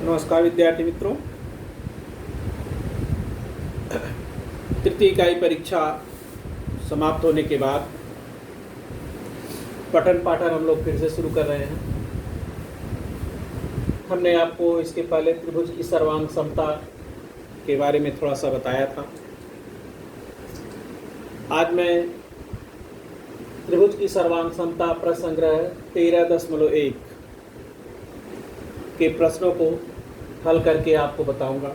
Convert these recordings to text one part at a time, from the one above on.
नमस्कार विद्यार्थी मित्रों। तृतीय इकाई परीक्षा समाप्त होने के बाद पठन पाठन हम लोग फिर से शुरू कर रहे हैं। हमने आपको इसके पहले त्रिभुज की सर्वांग समता के बारे में थोड़ा सा बताया था। आज मैं त्रिभुज की सर्वांग समता प्रसंग्रह 13.1 के प्रश्नों को हल करके आपको बताऊंगा।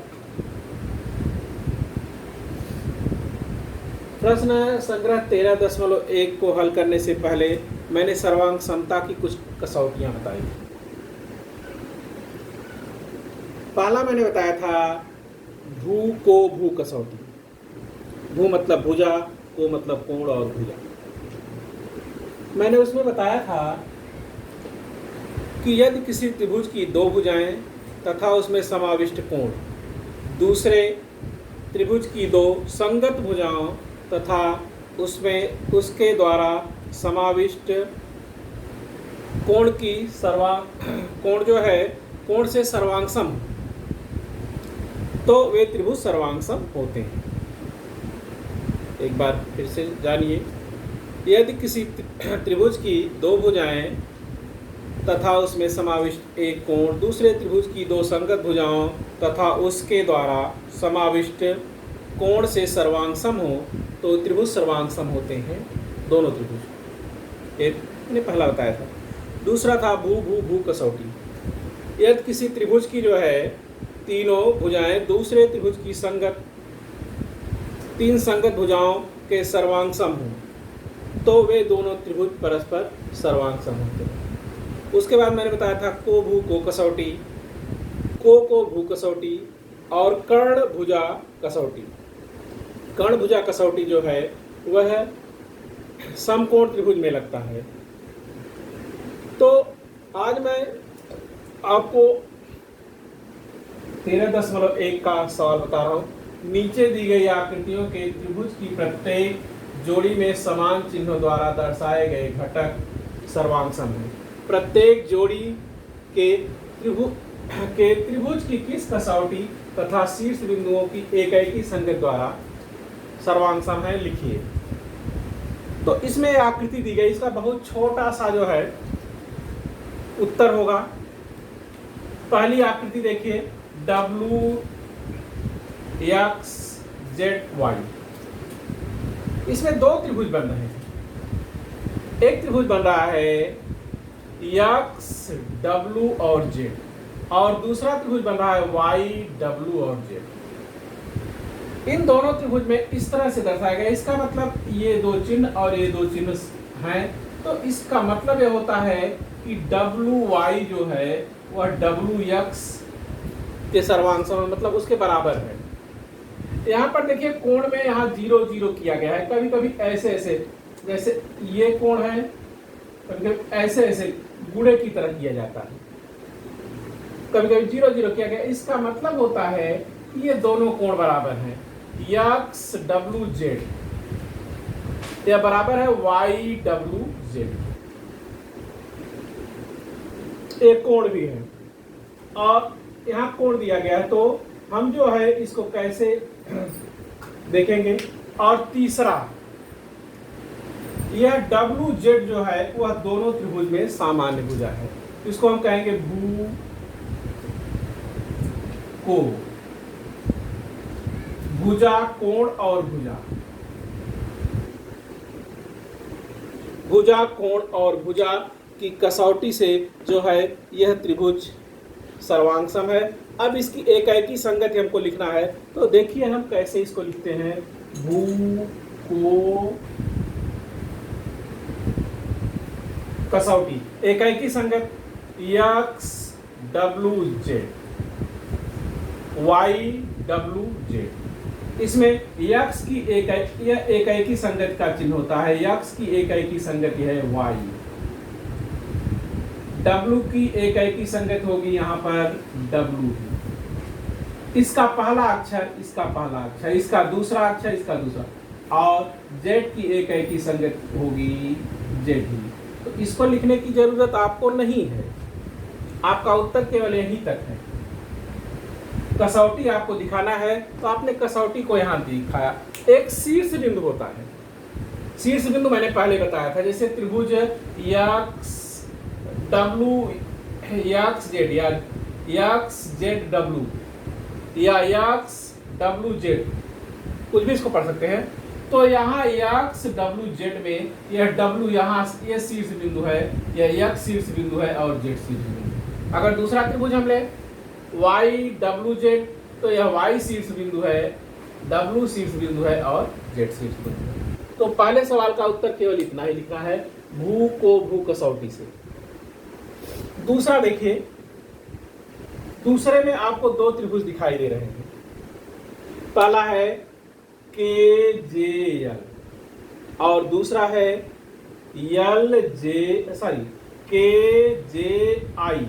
प्रश्न संग्रह 13.1 को हल करने से पहले मैंने सर्वांग समता की कुछ कसौटियां बताई। पहला मैंने बताया था भू को भू कसौटी। भू मतलब भुजा, को मतलब कोण और भुजा। मैंने उसमें बताया था कि यदि किसी त्रिभुज की दो भुजाएं तथा उसमें समाविष्ट कोण दूसरे त्रिभुज की दो संगत भुजाओं तथा उसमें उसके द्वारा समाविष्ट कोण की कोण जो है कोण से सर्वांगसम, तो वे त्रिभुज सर्वांगसम होते हैं। एक बार फिर से जानिए, यदि किसी त्रिभुज की दो भुजाएं तथा उसमें समाविष्ट एक कोण दूसरे त्रिभुज की दो संगत भुजाओं तथा उसके द्वारा समाविष्ट कोण से सर्वांगसम हो, तो त्रिभुज सर्वांगसम होते हैं दोनों त्रिभुज। एक मैंने पहला बताया था। दूसरा था भू भू भू कसौटी। यदि किसी त्रिभुज की जो है तीनों भुजाएं दूसरे त्रिभुज की तीन संगत भुजाओं के सर्वांगसम हो, तो वे दोनों त्रिभुज परस्पर सर्वांगसम होते हैं। उसके बाद मैंने बताया था को भू को कसौटी, को भू कसौटी और कर्ण भुजा कसौटी। कर्ण भुजा कसौटी जो है वह समकोण त्रिभुज में लगता है। तो आज मैं आपको 13.1 का सवाल बता रहा हूँ। नीचे दी गई आकृतियों के त्रिभुज की प्रत्येक जोड़ी में समान चिन्हों द्वारा दर्शाए गए घटक सर्वांगसम है। प्रत्येक जोड़ी के त्रिभुज की किस कसौटी तथा शीर्ष बिंदुओं की एक संगत द्वारा सर्वांगसम है, लिखिए। तो इसमें आकृति दी गई, इसका बहुत छोटा सा जो है उत्तर होगा। पहली आकृति देखिए, W X Z Y। इसमें दो त्रिभुज बन रहे हैं। एक त्रिभुज बन रहा है X W और Z और दूसरा त्रिभुज बन रहा है Y W और Z। इन दोनों त्रिभुज में इस तरह से दर्शाया गया। इसका मतलब ये दो चिन्ह और ये दो चिन्ह हैं, तो इसका मतलब ये होता है कि WY जो है वह WX के सर्वांगसम मतलब उसके बराबर है। यहाँ पर देखिए कोण में यहाँ 0 0 किया गया है। कभी कभी ऐसे ऐसे, जैसे ये कोण है, कभी कभी ऐसे ऐसे गुणे की तरह किया जाता है, कभी कभी 0 0 किया गया। इसका मतलब होता है कि ये दोनों कोण बराबर हैं। X W Z यह बराबर है Y W Z। एक कोण भी है और यहाँ कोण दिया गया है, तो हम जो है इसको कैसे देखेंगे। और तीसरा, यह WZ जो है वह दोनों त्रिभुज में सामान्य भुजा है। इसको हम कहेंगे भू को भुजा, कोण और भुजा। भुजा, कोण और भुजा की कसौटी से जो है यह त्रिभुज सर्वांगसम है। अब इसकी एक संगति हमको लिखना है, तो देखिए हम कैसे इसको लिखते हैं। भू को कसौटी एक संगत X W Z Y W Z। इसमें X की एक संगति का चिन्ह होता है। X की एक संगति है Y। W की एक संगति होगी यहाँ पर W। इसका पहला अक्षर, इसका पहला अक्षर, इसका दूसरा अक्षर, इसका दूसरा, और Z की एक संगति होगी Z ही। तो इसको लिखने की जरूरत आपको नहीं है, आपका उत्तर केवल यहीं तक है। कसौटी आपको दिखाना है तो आपने कसौटी को यहाँ दिखाया। एक शीर्ष बिंदु होता है, शीर्ष बिंदु मैंने पहले बताया था, जैसे त्रिभुज एक्स डब्ल्यू एक्स जेड या एक्स जेड डब्ल्यू या एक्स डब्ल्यू जेड, कुछ भी इसको पढ़ सकते हैं। तो यहाँ एक्स डब्ल्यू जेड में यह डब्ल्यू यहाँ ये शीर्ष बिंदु है, यह एक्स शीर्ष बिंदु है और जेड शीर्ष बिंदु। अगर दूसरा त्रिभुज हम ले वाई डब्ल्यू जेड तो यह वाई शीर्ष बिंदु है, डब्ल्यू शीर्ष बिंदु है और जेड शीर्ष बिंदु है। तो पहले सवाल का उत्तर केवल इतना ही लिखना है, भू को भू कसौटी से। दूसरा देखिए, दूसरे में आपको दो त्रिभुज दिखाई दे रहे हैं। पहला है के जे एल और दूसरा है यल जे के जे आई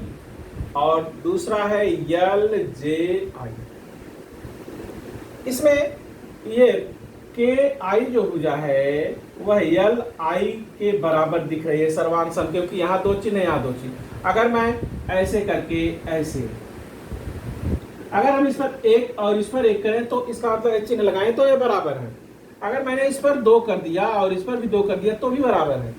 और दूसरा है यल जे आई। इसमें ये के आई जो भुजा है वह यल आई के बराबर दिख रही है सर्वांग, क्योंकि यहाँ दो चिन्ह यहाँ दो चिन्ह। अगर मैं ऐसे करके ऐसे, अगर हम इस पर एक और इस पर एक करें तो इसका मतलब एक चिन्ह लगाएं तो ये बराबर है। अगर मैंने इस पर दो कर दिया और इस पर भी दो कर दिया तो भी बराबर है।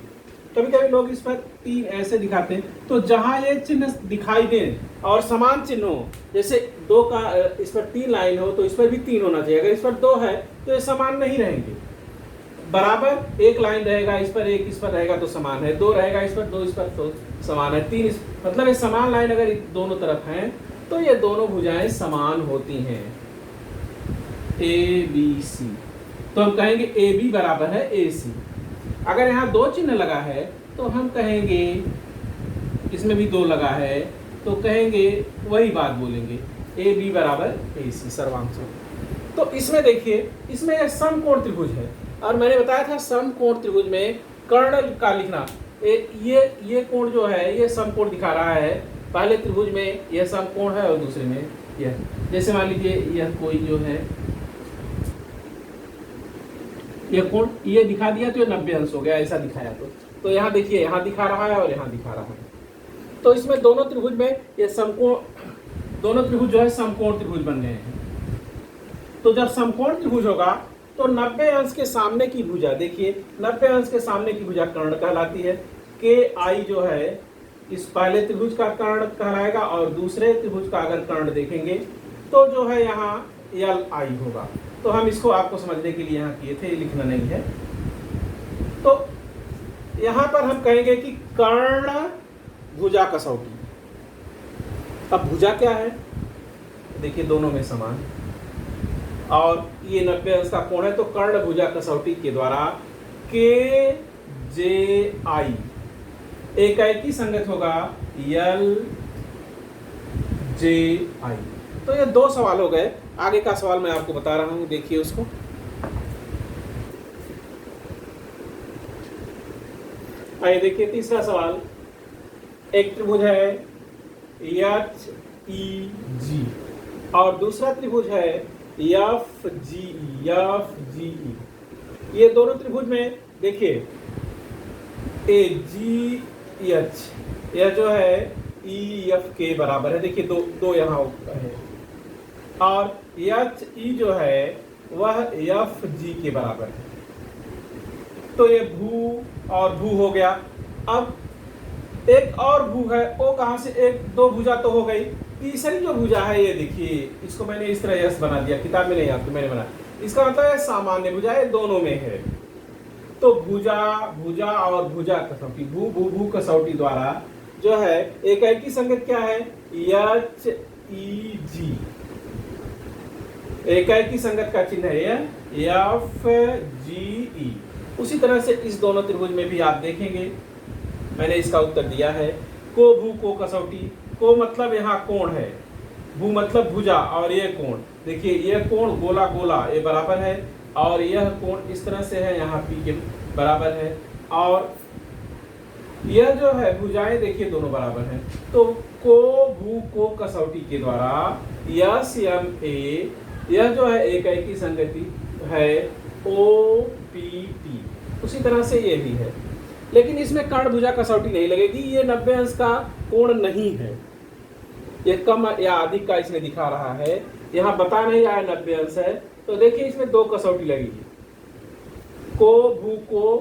कभी कभी लोग इस पर तीन ऐसे दिखाते हैं, तो जहां ये चिन्ह दिखाई दे और समान चिन्ह हो, जैसे दो का इस पर तीन लाइन हो तो इस पर भी तीन होना चाहिए। अगर इस पर दो है तो ये समान नहीं रहेंगे, बराबर एक लाइन रहेगा, इस पर एक इस पर रहेगा तो समान है, दो रहेगा इस पर दो इस पर तो समान है, तीन मतलब ये समान लाइन अगर दोनों तरफ है तो ये दोनों भुजाएं समान होती हैं। ए बी सी, तो हम कहेंगे ए बी बराबर है ए सी। अगर यहाँ दो चिन्ह लगा है तो हम कहेंगे, इसमें भी दो लगा है तो कहेंगे वही बात बोलेंगे, ए बी बराबर ए सी सर्वांग। तो इसमें देखिए, इसमें समकोण त्रिभुज है और मैंने बताया था समकोण त्रिभुज में कर्ण का लिखना, ये कोण जो है ये समकोण दिखा रहा है। पहले त्रिभुज में यह समकोण है और दूसरे में यह, जैसे मान लीजिए यह कोई जो है यह कोण ये दिखा दिया तो ये 90 अंश हो गया, ऐसा दिखाया तो यहाँ देखिए यहाँ दिखा रहा है और यहाँ दिखा रहा है। तो इसमें दोनों त्रिभुज में ये समकोण, दोनों त्रिभुज जो है समकोण त्रिभुज बन गए हैं। तो जब समकोण त्रिभुज होगा तो 90 अंश के सामने की भुजा, देखिए 90 अंश के सामने की भुजा कर्ण कहलाती है। के आई जो है इस पहले त्रिभुज का कर्ण कहलाएगा और दूसरे त्रिभुज का अगर कर्ण देखेंगे तो जो है यहाँ यल आई होगा। तो हम इसको आपको समझने के लिए यहाँ किए थे, लिखना नहीं है। तो यहाँ पर हम कहेंगे कि कर्ण भुजा कसौटी। अब भुजा क्या है, देखिए दोनों में समान और ये 90 अंश का कोण है, तो कर्ण भुजा कसौटी के द्वारा के जे आई एकाएकी संगत होगा यल जे आई। तो ये दो सवाल हो गए। आगे का सवाल मैं आपको बता रहा हूं, देखिए उसको। आइए देखिए तीसरा सवाल, एक त्रिभुज है एच ई जी और दूसरा त्रिभुज है एफ जी ई। ये दोनों त्रिभुज में देखिए ए जी एच, यह जो है ई एफ के बराबर है, देखिए दो यहाँ है, और एच ई जो है वह एफ जी के बराबर है। तो ये भू और भू हो गया। अब एक और भू है, वो कहाँ से, एक दो भुजा तो हो गई, तीसरी जो भुजा है ये देखिए, इसको मैंने इस तरह यस बना दिया, किताब में नहीं आता मैंने बना, इसका मतलब है सामान्य भुजा, ये दोनों में है। तो भुजा और भुजा कसौटी, भू कसौटी द्वारा जो है एकाएकी संगत क्या है, एच ई जी, एकाएकी संगत का चिन्ह है एफ जी ई। उसी तरह से इस दोनों त्रिभुज में भी आप देखेंगे, मैंने इसका उत्तर दिया है। को भू को कसौटी, को मतलब यहाँ कोण है, भू मतलब भुजा और ये कोण, देखिए यह कोण गोला गोला ये बराबर है और यह कोण इस तरह से है, यहाँ पी के बराबर है, और यह जो है भुजाएं देखिए दोनों बराबर हैं। तो को भू को कसौटी के द्वारा यस एम ए, यह जो है एकाएकी संगति है ओ पी टी। उसी तरह से ये भी है, लेकिन इसमें कर्ण भुजा कसौटी नहीं लगेगी, ये 90 अंश का कोण नहीं है। ये कम या अधिक का इसमें दिखा रहा है, यहाँ बता नहीं रहा है 90 अंश है। तो देखिए इसमें 2 कसौटी लगी है, को भू को,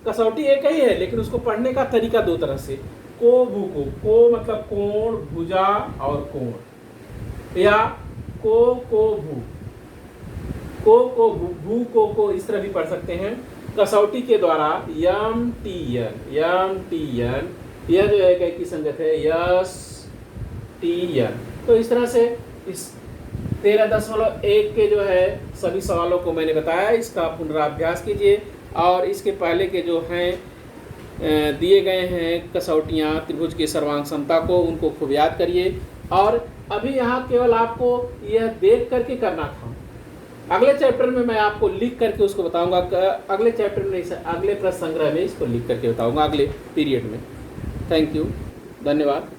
कसौटी एक ही है लेकिन उसको पढ़ने का तरीका 2 तरह से। को भू को मतलब कोण, भुजा और कोण, या को भू, को भू को इस तरह भी पढ़ सकते हैं। कसौटी के द्वारा यम टी एन, यह जो है की संगत है यस टी एन। तो इस तरह से इस 13.1 के जो है सभी सवालों को मैंने बताया, इसका पुनराभ्यास कीजिए और इसके पहले के जो हैं दिए गए हैं कसौटियाँ त्रिभुज की सर्वांग समता को, उनको खूब याद करिए। और अभी यहाँ केवल आपको यह देख करके करना था, अगले चैप्टर में मैं आपको लिख करके उसको बताऊंगा। अगले चैप्टर में अगले प्रश्न संग्रह में इसको लिख करके बताऊंगा, अगले पीरियड में। थैंक यू, धन्यवाद।